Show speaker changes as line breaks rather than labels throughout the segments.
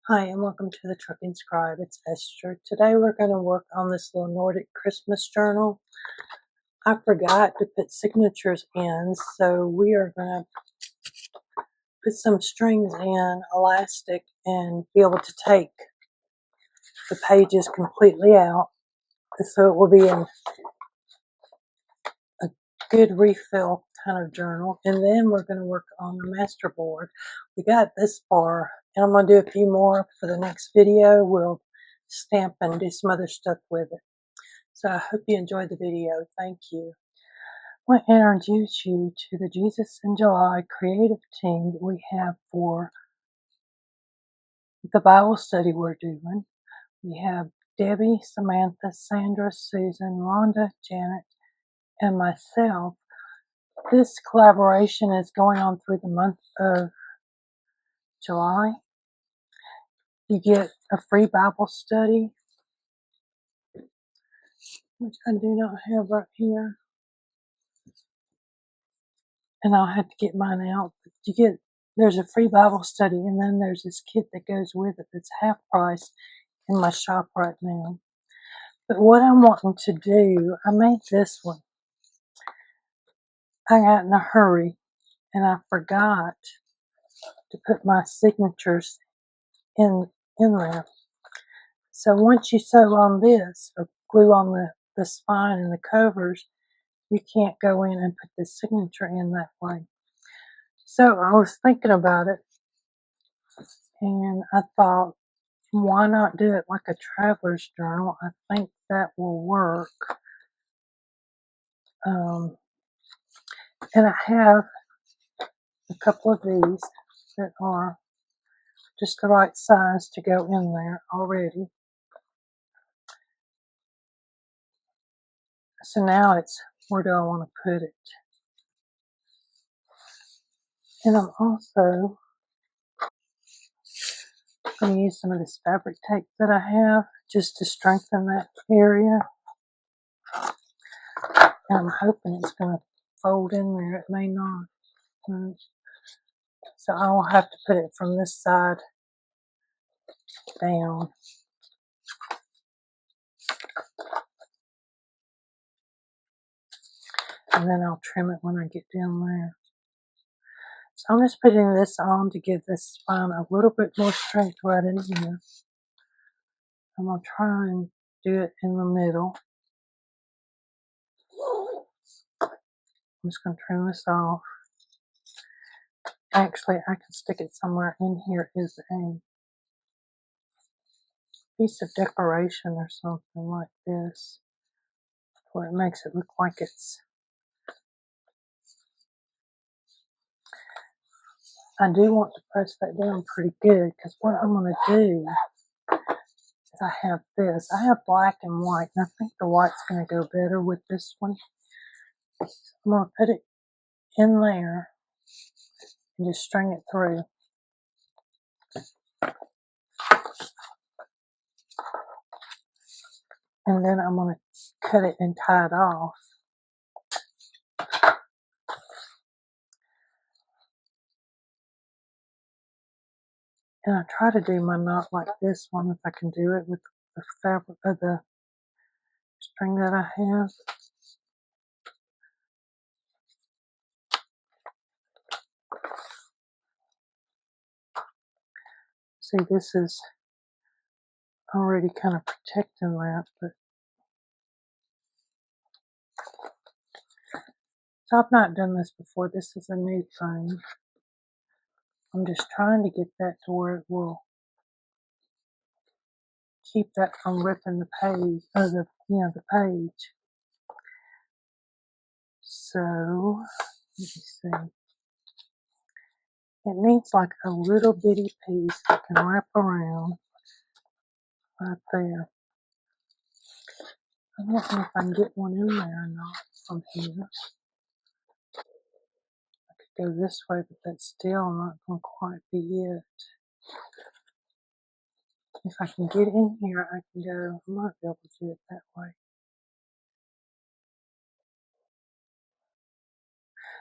Hi, and welcome to the Trucking Scribe. It's Esther. Today we're going to work on this little Nordic Christmas journal. I forgot to put signatures in, so we are going to put some strings in, elastic, and be able to take the pages completely out. So it will be in a good refill kind of journal. And then we're going to work on the Masterboard. We got this far, and I'm going to do a few more for the next video. We'll stamp and do some other stuff with it. So I hope you enjoyed the video. Thank you. I want to introduce you to the Jesusinjuly creative team that we have for the Bible study we're doing. We have Debbie, Samantha, Sandra, Susan, Rhonda, Janet, and myself. This collaboration is going on through the month of July. You get a free Bible study, which I do not have right here, and I'll have to get mine out. There's a free Bible study, and then there's this kit that goes with it that's half price in my shop right now. But what I'm wanting to do, I made this one. I got in a hurry, and I forgot to put my signatures in there. So once you sew on this, or glue on the spine and the covers, you can't go in and put the signature in that way. So I was thinking about it, and I thought, why not do it like a traveler's journal? I think that will work. And I have a couple of these that are just the right size to go in there already. So now it's, where do I want to put it? And I'm also going to use some of this fabric tape that I have just to strengthen that area. And I'm hoping it's going to fold in there. It may not. So I will have to put it from this side down. And then I'll trim it when I get down there. So I'm just putting this on to give this spine a little bit more strength right in here. I'm going to try and do it in the middle. I'm just going to trim this off. Actually, I can stick it somewhere in here as a piece of decoration or something like this, where it makes it look like it's... I do want to press that down pretty good, because what I'm going to do is I have this. I have black and white, and I think the white's going to go better with this one. So I'm going to put it in there and just string it through. And then I'm going to cut it and tie it off. And I try to do my knot like this one, if I can do it with the fabric of the string that I have. See, this is already kind of protecting that, but so I've not done this before. This is a new thing. I'm just trying to get that to where it will keep that from ripping the page, or the page. So let me see. It needs like a little bitty piece that can wrap around right there. I don't know if I can get one in there or not from here. I could go this way, but that's still not going to quite be it. If I can get in here, I can go. I might be able to do it that way.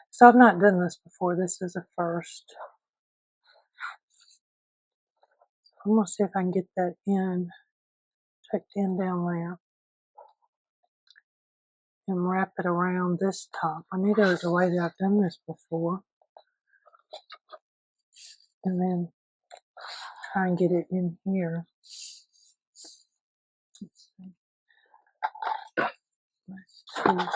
So I've not done this before. This is a first. I'm going to see if I can get that in, tucked in down there, and wrap it around this top. I knew there was a way that I've done this before. And then try and get it in here. Let's see. Let's see.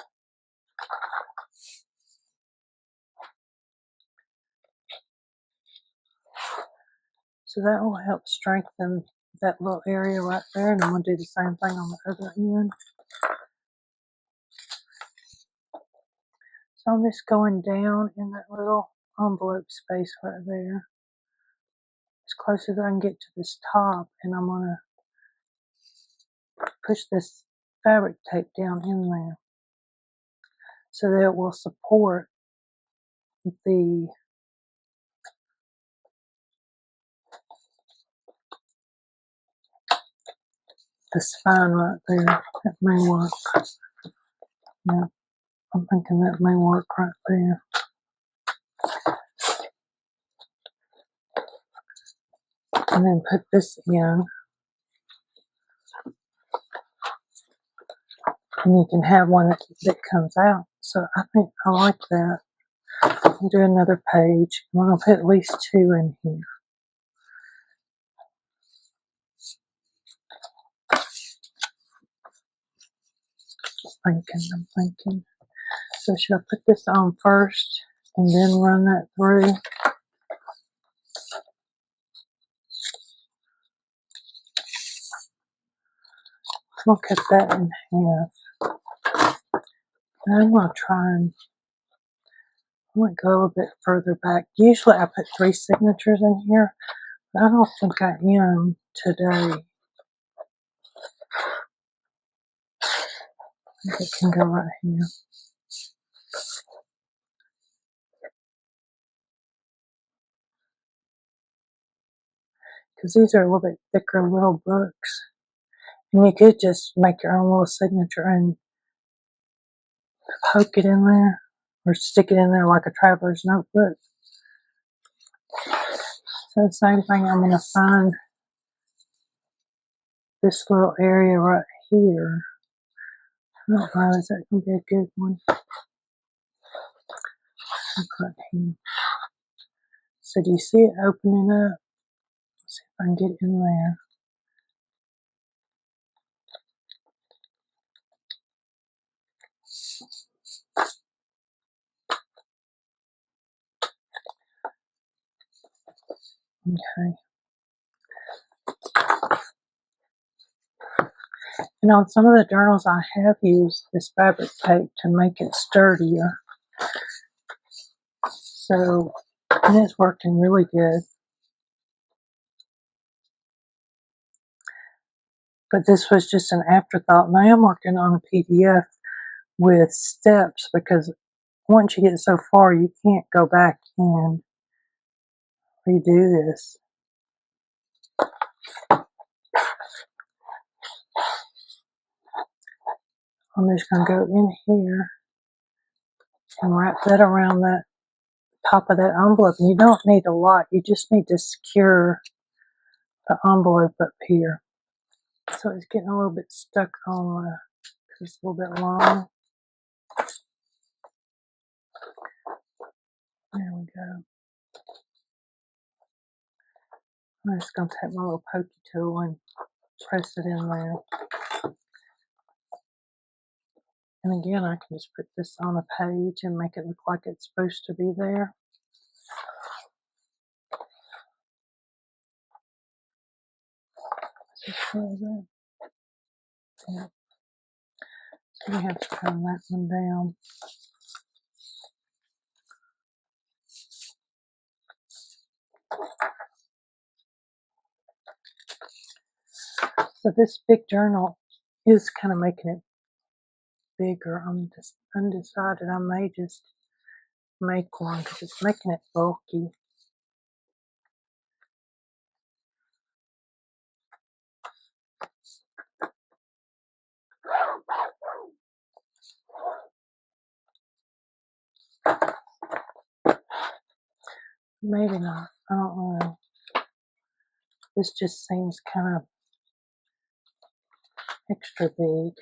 So that will help strengthen that little area right there, and I'm going to do the same thing on the other end. So I'm just going down in that little envelope space right there, as close as I can get to this top, and I'm going to push this fabric tape down in there so that it will support the spine right there. That may work. Yeah, I'm thinking that may work right there. And then put this in. And you can have one that comes out. So I think I like that. I'll do another page. I'm going to put at least 2 in here. I'm thinking. So should I put this on first and then run that through? I'm going to cut that in half. And I'm going to try and I'm going to go a little bit further back. Usually I put 3 signatures in here, but I don't think I am today. I think it can go right here. Because these are a little bit thicker little books. And you could just make your own little signature and poke it in there or stick it in there like a traveler's notebook. So the same thing, I'm going to find this little area right here. I don't know, is that going to be a good one? Look right here. So do you see it opening up? Let's see if I can get it in there. Okay. And on some of the journals, I have used this fabric tape to make it sturdier. So, and it's working really good. But this was just an afterthought. And I am working on a PDF with steps because once you get so far, you can't go back and redo this. I'm just going to go in here and wrap that around that top of that envelope. And you don't need a lot. You just need to secure the envelope up here. So it's getting a little bit stuck on it's a little bit long. There we go. I'm just going to take my little pokey tool and press it in there. And again, I can just put this on a page and make it look like it's supposed to be there. Just close that. Yeah. So we have to turn that one down. So this big journal is kind of making it bigger. I'm just undecided. I may just make one because it's making it bulky. Maybe not. I don't know. This just seems kind of extra big.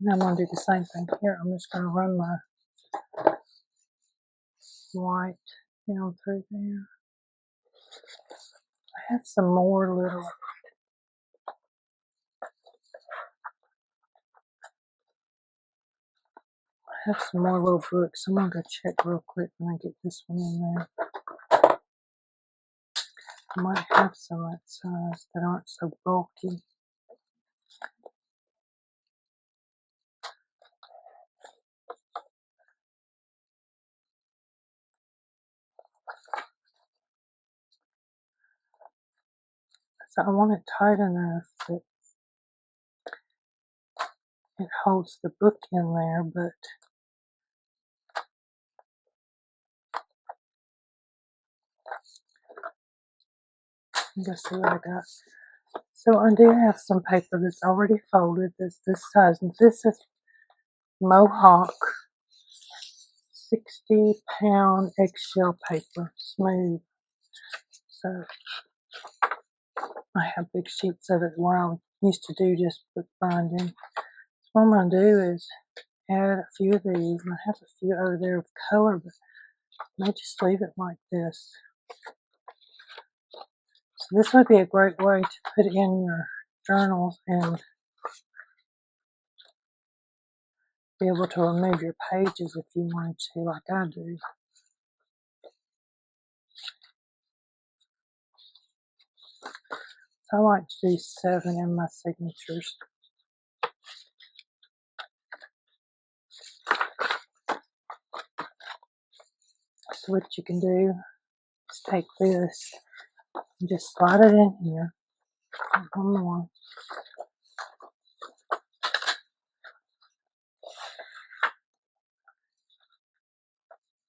And I'm going to do the same thing here. I'm just going to run my white down through there. I have some more little books. I'm going to go check real quick when I get this one in there. I might have some that size that aren't so bulky. So I want it tight enough that it holds the book in there, but let's see what I got. So I do have some paper that's already folded. This size, and this is Mohawk 60-pound eggshell paper, smooth. So I have big sheets of it where I used to do just book binding. So what I'm going to do is add a few of these, and I have a few over there of color, but I may just leave it like this. So this would be a great way to put in your journals and be able to remove your pages if you wanted to, like I do. So I like to do 7 in my signatures. So what you can do is take this and just slide it in here. One more.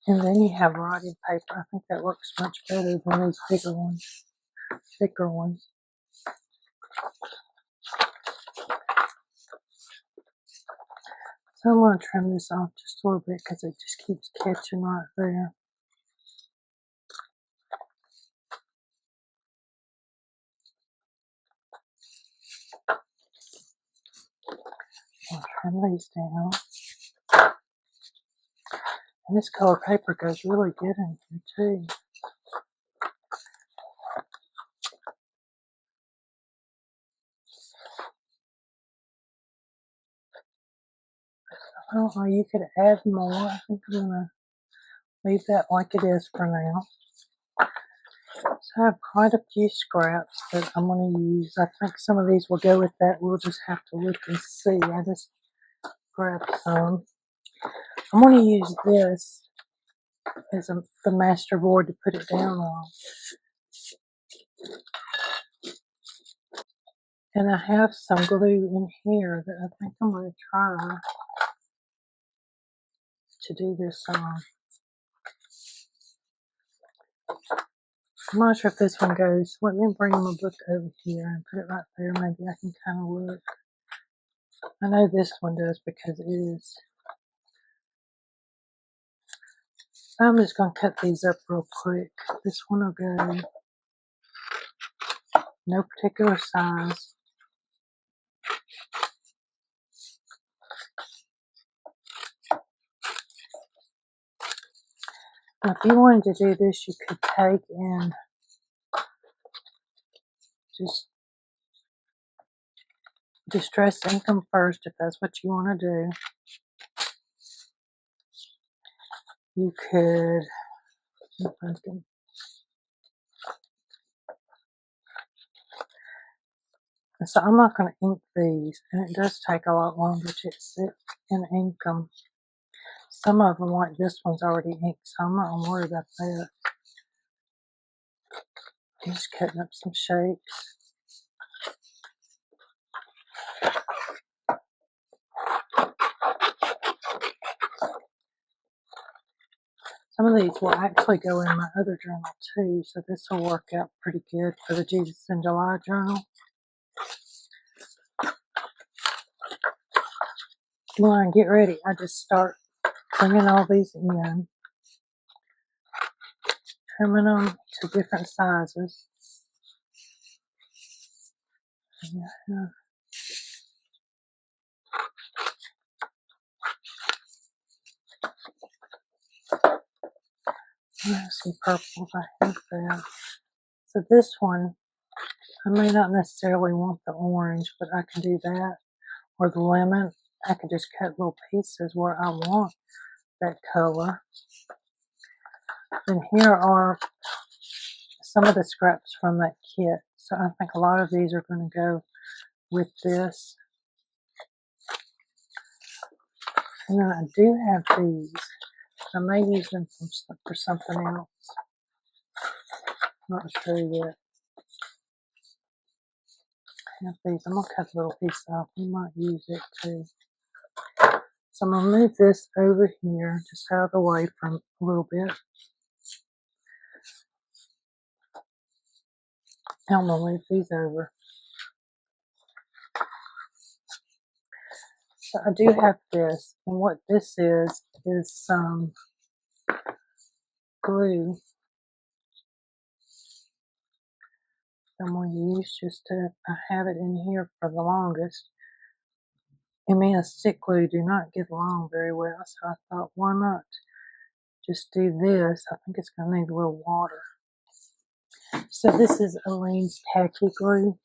And then you have writing paper. I think that works much better than these bigger ones, thicker ones. So I'm going to trim this off just a little bit because it just keeps catching right there. I'll trim these down. And this color paper goes really good in here too. I don't know, you could add more. I think I'm going to leave that like it is for now. So I have quite a few scraps that I'm going to use. I think some of these will go with that. We'll just have to look and see. I just grabbed some. I'm going to use this as the Masterboard to put it down on. And I have some glue in here that I think I'm going to try to do this on. I'm not sure if this one goes. Let me bring my book over here and put it right there. Maybe I can kind of look. I know this one does because it is. I'm just going to cut these up real quick. This one will go no particular size. Now, if you wanted to do this, you could take and just distress ink them first if that's what you want to do. You could, so I'm not going to ink these, and it does take a lot longer to sit and ink them. Some of them, like this one's already inked, so I'm not going to worry about that. I'm just cutting up some shapes. Some of these will actually go in my other journal too, so this will work out pretty good for the Jesusinjuly journal. When I get ready, I just start bringing all these in. trimming them to different sizes. Yeah. There's some purples, I hate that. So this one, I may not necessarily want the orange, but I can do that. Or the lemon, I can just cut little pieces where I want that color. And here are some of the scraps from that kit. So I think a lot of these are going to go with this. And then I do have these. I may use them for something else. Not sure yet. I have these. I'm going to cut a little piece off. We might use it too. So I'm going to move this over here, just out of the way for a little bit. And I'm going to move these over. So I do have this, and what this is some glue I'm going to use just to have it in here for the longest. And me and stick glue do not get along very well, so I thought, why not just do this? I think it's going to need a little water. So this is Aleene's tacky glue,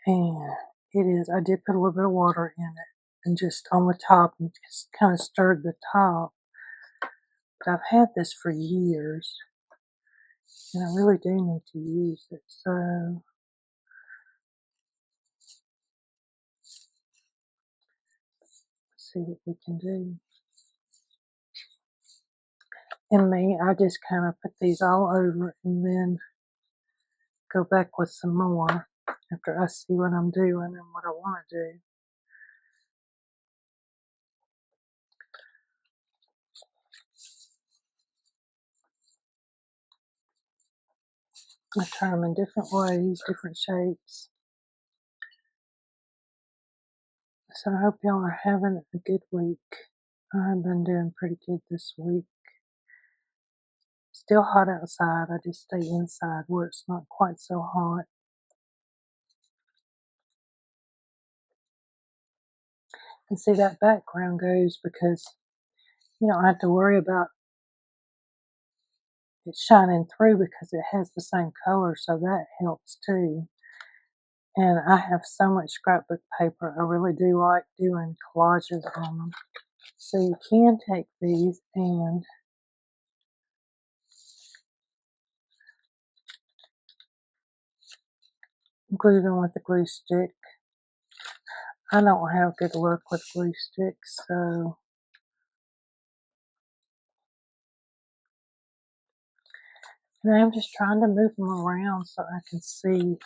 and it is, I did put a little bit of water in it, and just on the top, and just kind of stirred the top. But I've had this for years, and I really do need to use it, so let's see what we can do. And me, I just kind of put these all over and then go back with some more after I see what I'm doing and what I want to do. I turn them in different ways, different shapes. So I hope y'all are having a good week. I've been doing pretty good this week. Still hot outside. I just stay inside where it's not quite so hot. And see, that background goes because you don't have to worry about it shining through because it has the same color, so that helps too. And I have so much scrapbook paper. I really do like doing collages on them. So you can take these and glue them with a glue stick. I don't have good luck with glue sticks, so and I'm just trying to move them around so I can see.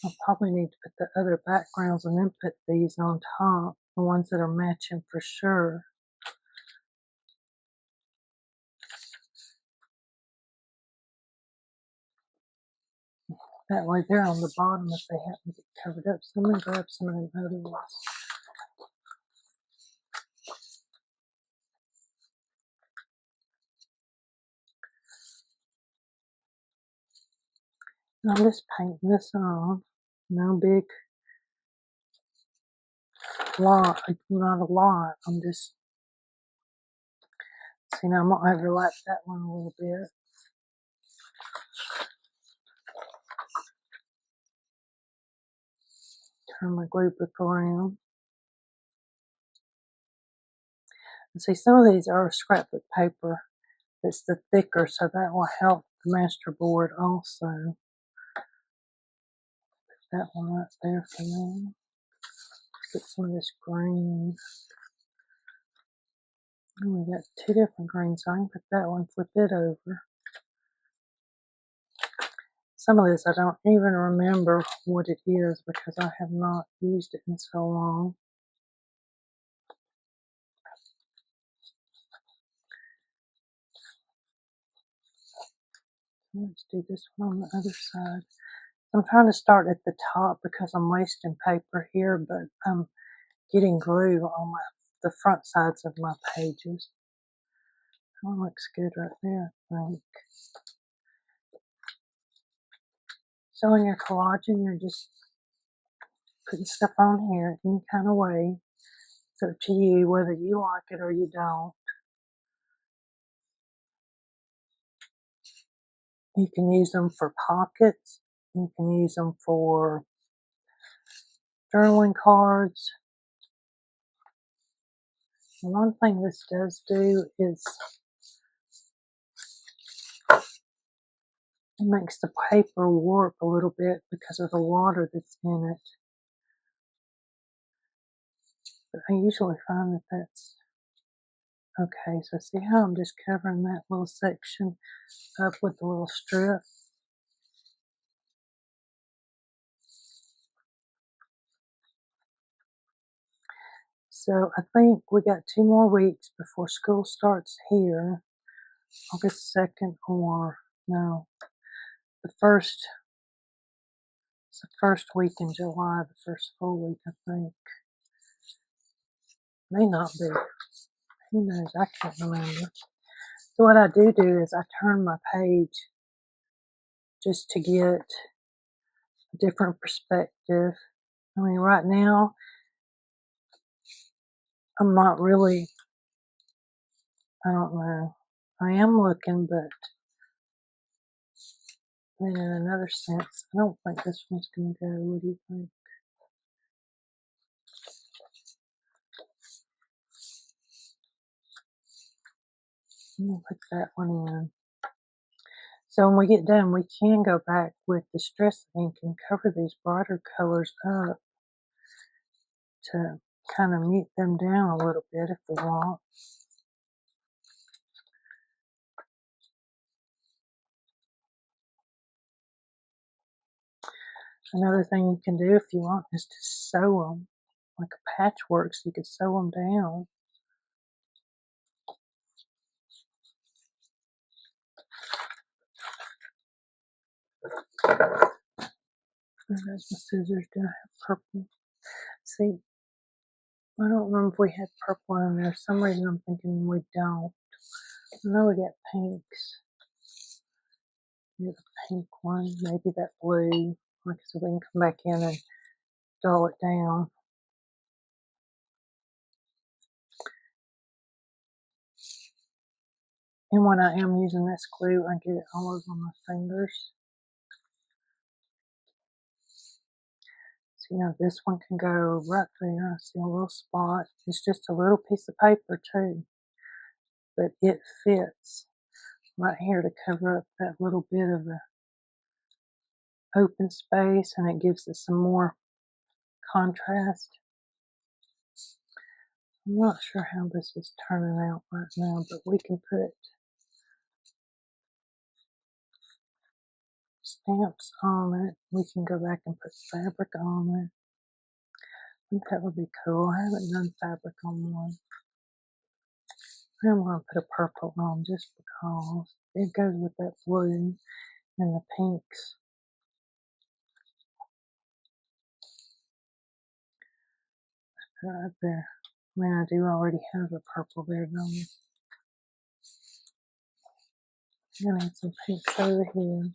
I'll probably need to put the other backgrounds and then put these on top, the ones that are matching for sure. That way they're on the bottom if they happen to get covered up. So I'm going to grab some of them other ones. And I'm just painting this on. No big lot, not a lot. I'm just, see now I'm going to overlap that one a little bit. Turn my glue book around. And see, some of these are scrapbook paper. It's the thicker, so that will help the Masterboard also. Put that one right there for me. Get some of this green. And we got two different greens, so I can put that one, flip it over. Some of this I don't even remember what it is because I have not used it in so long. Let's do this one on the other side. I'm trying to start at the top because I'm wasting paper here, but I'm getting glue on the front sides of my pages. That one looks good right there, I think. So in your collaging, you're just putting stuff on here any kind of way. It's up to you whether you like it or you don't. You can use them for pockets. You can use them for journaling cards. One thing this does do is it makes the paper warp a little bit because of the water that's in it. But I usually find that that's okay. So see how I'm just covering that little section up with the little strip? So I think we got 2 more weeks before school starts here. August 2nd or no, the first, it's the first week in July, the first full week, I think. May not be. Who knows? I can't remember. So what I do is I turn my page just to get a different perspective. I mean, right now, I'm not really, I don't know. I am looking, but then in another sense, I don't think this one's going to go. What do you think? I'm going to put that one in. So when we get done, we can go back with the Distress ink and cover these brighter colors up to kind of mute them down a little bit if we want. Another thing you can do if you want is to sew them like a patchwork, so you could sew them down. There's my scissors. Do I have purple? See, I don't remember if we had purple in there. For some reason I'm thinking we don't. I know we got pinks. Here's a pink one. Maybe that blue. Like so we can come back in and dull it down. And when I am using this glue, I get it all over my fingers. So, you know, this one can go right there. I see a little spot. It's just a little piece of paper too, but it fits right here to cover up that little bit of the open space, and it gives it some more contrast. I'm not sure how this is turning out right now, but we can put stamps on it. We can go back and put fabric on it. I think that would be cool. I haven't done fabric on one. I'm going to put a purple on just because it goes with that blue and the pinks. Put it right there. I mean, I do already have the purple there, don't I? I'm going to add some pinks over here.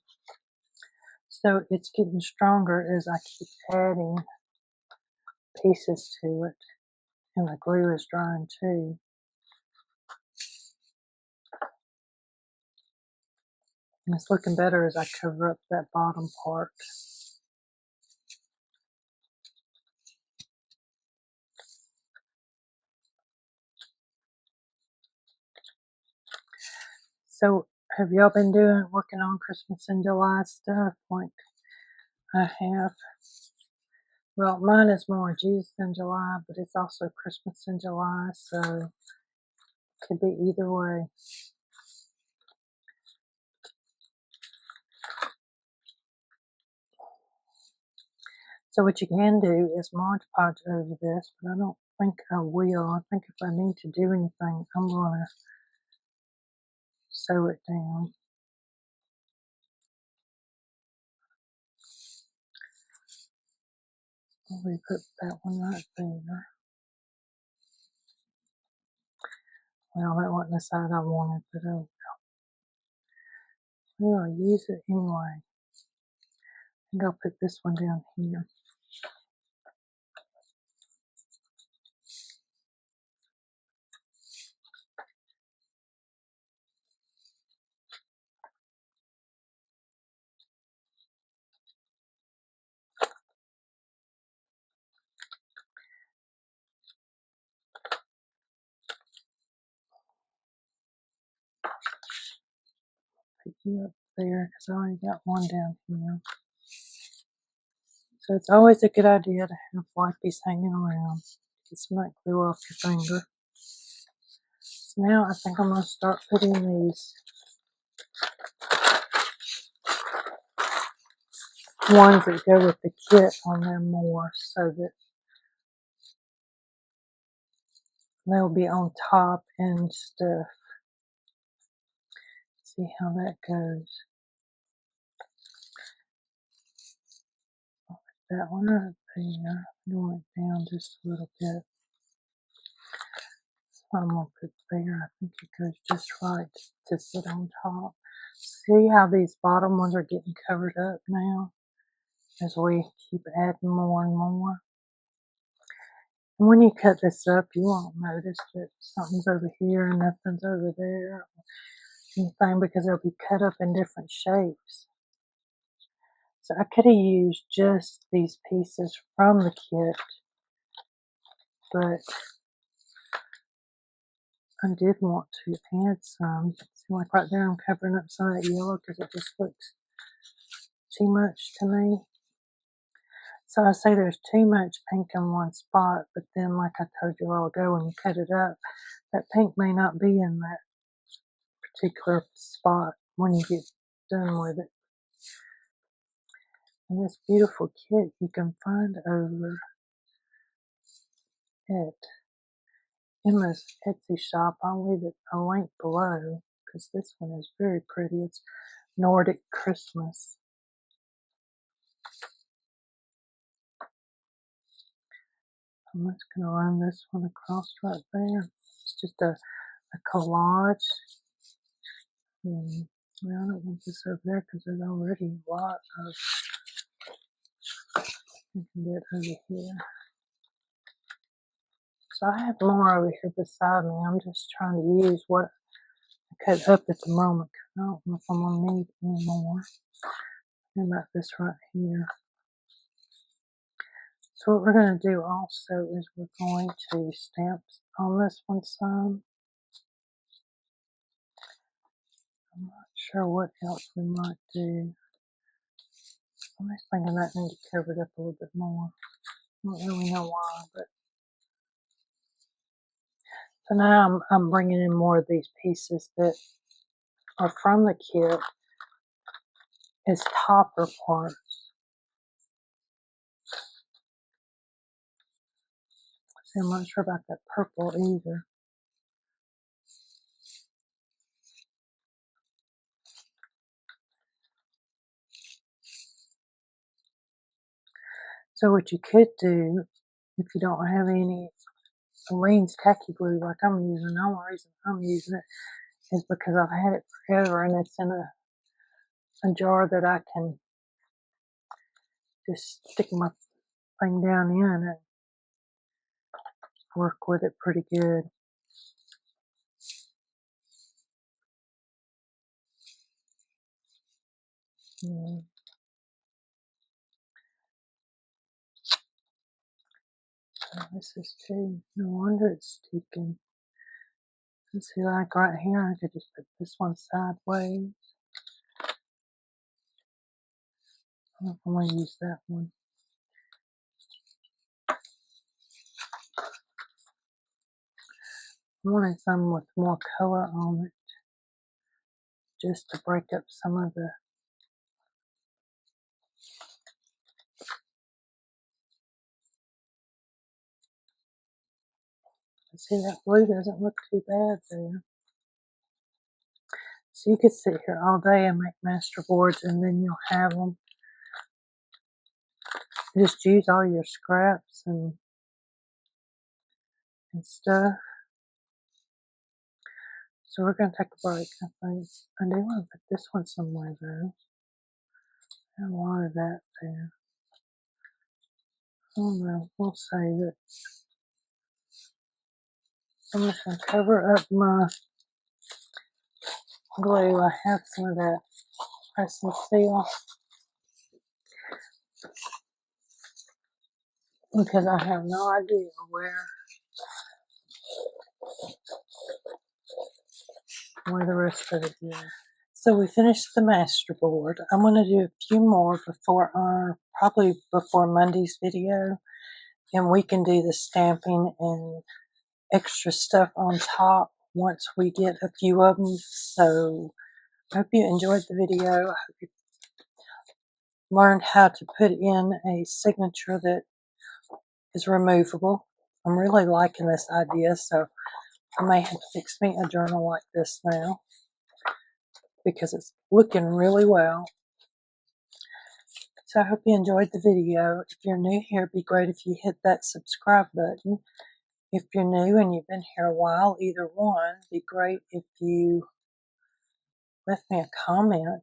So it's getting stronger as I keep adding pieces to it. And the glue is drying too. And it's looking better as I cover up that bottom part. So have y'all been working on Christmas in July stuff like I have? Well, mine is more Jesusinjuly, but it's also Christmas in July, so it could be either way. So what you can do is Mod Podge over this, but I don't think I will. I think if I need to do anything, I'm going to sew it down. We put that one right there. Well, that wasn't the side I wanted, but oh, well, I'll use it anyway. I think I'll put this one down here. Put you up there because I already got one down here. So it's always a good idea to have wipes hanging around. Get some of that glue off your finger. So now I think I'm going to start putting these ones that go with the kit on there more so that they'll be on top and stuff. See how that goes. That one right there. Going it down just a little bit. I'm going to put there. I think it goes just right to sit on top. See how these bottom ones are getting covered up now as we keep adding more and more. And when you cut this up, you won't notice that something's over here and nothing's over there. Anything, because they'll be cut up in different shapes. So I could have used just these pieces from the kit, but I did want to add some. See, like right there, I'm covering up some of that yellow because it just looks too much to me. So I say there's too much pink in one spot, but then like I told you a while ago, when you cut it up, that pink may not be in that particular spot when you get done with it. And this beautiful kit you can find over at Emma's Etsy shop. I'll leave it a link below because this one is very pretty. It's Nordic Christmas. I'm just going to run this one across right there. It's just a collage. Well, I don't want this over there because there's already a lot of. I can get over here. So I have more over here beside me. I'm just trying to use what I cut up at the moment. I don't know if I'm going to need any more. How about this right here? So what we're going to do also is we're going to stamp on this one some. I'm not sure what else we might do. I'm just thinking that needs to cover it up a little bit more. I don't really know why, but so now I'm bringing in more of these pieces that are from the kit as topper parts. See, I'm not sure about that purple either. So what you could do, if you don't have any Lean's tacky glue like I'm using, the only reason I'm using it is because I've had it forever and it's in a jar that I can just stick my thing down in and work with it pretty good. Yeah. So this is too, no wonder it's sticking. Let's see, like right here, I could just put this one sideways. I don't know if I'm going to use that one. I wanted some with more color on it, just to break up some of the. See, that blue doesn't look too bad there. So you could sit here all day and make masterboards, and then you'll have them. Just use all your scraps and stuff. So we're going to take a break, I think. I do want to put this one somewhere, though. I wanted that there. Oh no, we'll save it. I'm just going to cover up my glue. I have some of that press and seal because I have no idea where the rest of it is. So we finished the Masterboard. I'm going to do a few more before probably before Monday's video, and we can do the stamping and extra stuff on top once we get a few of them. So I hope you enjoyed the video. I hope you learned how to put in a signature that is removable. I'm really liking this idea, so I may have to fix me a journal like this now because it's looking really well. So I hope you enjoyed the video. If you're new here, it'd be great if you hit that subscribe button. If you're new and you've been here a while, either one, it'd be great if you left me a comment.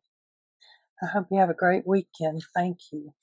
I hope you have a great weekend. Thank you.